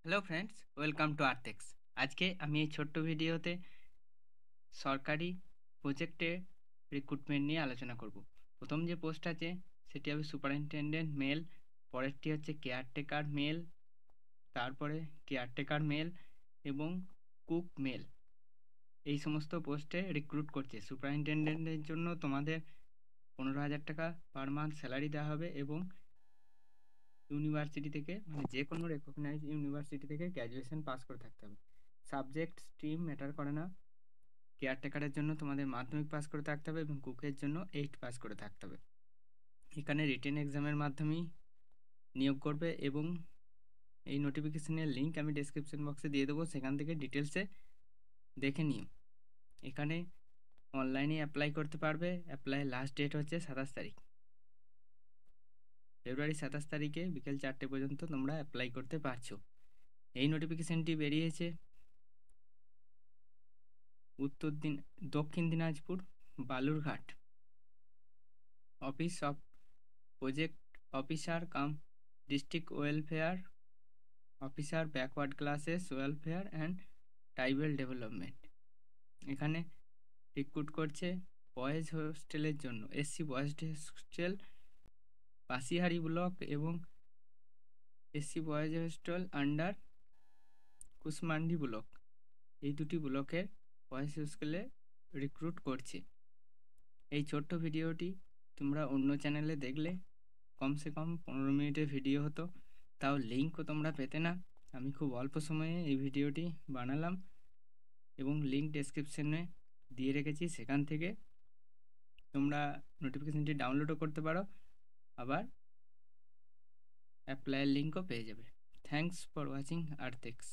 Hello friends, welcome to Arthex. আজকে আমি এই ছোট্ট ভিডিওতে সরকারি প্রজেক্টে রিক্রুটমেন্ট নিয়ে আলোচনা করব। প্রথম যে পোস্ট আছে সেটি হবে সুপারিনটেনডেন্ট মেল, পরেরটি হচ্ছে কেয়ারটেকার মেল, তারপরে কেয়ারটেকার মেল এবং কুক মেল। এই সমস্ত পোস্টে রিক্রুট করছে। সুপারিনটেনডেন্টের জন্য তোমাদের 15,000 টাকা পার মান্থ স্যালারি দেওয়া হবে এবং ইউনিভার্সিটি থেকে যে কোনো রেকগনাইজ ইউনিভার্সিটি থেকে গ্র্যাজুয়েশন পাস করে থাকতে হবে। সাবজেক্ট স্ট্রিম ম্যাটার করে না। কেয়ারটেকারের জন্য তোমাদের মাধ্যমিক পাস করে থাকতে হবে এবং কুকের জন্য 8 পাস করে থাকতে হবে। এখানে রিটেন এক্সামের মাধ্যমেই নিয়োগ করবে এবং এই নোটিফিকেশনের লিঙ্ক আমি ডেসক্রিপশন বক্সে দিয়ে দেবো, সেখান থেকে ডিটেলসে দেখে নিও। এখানে অনলাইনে অ্যাপ্লাই করতে পারবে। অ্যাপ্লাই লাস্ট ডেট হচ্ছে 27 তারিখ, ফেব্রুয়ারি 27 তারিখে বিকেল 4টে পর্যন্ত তোমরা অ্যাপ্লাই করতে পারছো। এই নোটিফিকেশনটি বেরিয়েছে Dakshin Dinajpur Balurghat office of project officer cum district welfare officer, backward classes welfare and tribal development. এখানে রিক্রুট করছে বয়েজ হোস্টেলের জন্য। SC boys hostel Pasihari block এবং SC boys hostel under Kushmandi block, এই দুটি ব্লকের বয়েজ হোস্টেলে রিক্রুট করছে। এই ছোট্ট ভিডিওটি তোমরা অন্য চ্যানেলে দেখলে কমসে কম 15 মিনিটের ভিডিও হতো, তাও লিঙ্কও তোমরা পেতে না। আমি খুব অল্প সময়ে এই ভিডিওটি বানালাম এবং লিঙ্ক ডেসক্রিপশনে দিয়ে রেখেছি, সেখান থেকে তোমরা নোটিফিকেশনটি ডাউনলোডও করতে পারো, আবার অ্যাপ্লাইয়ের লিঙ্কও পেয়ে যাবে। Thanks for watching আর্থেক্স।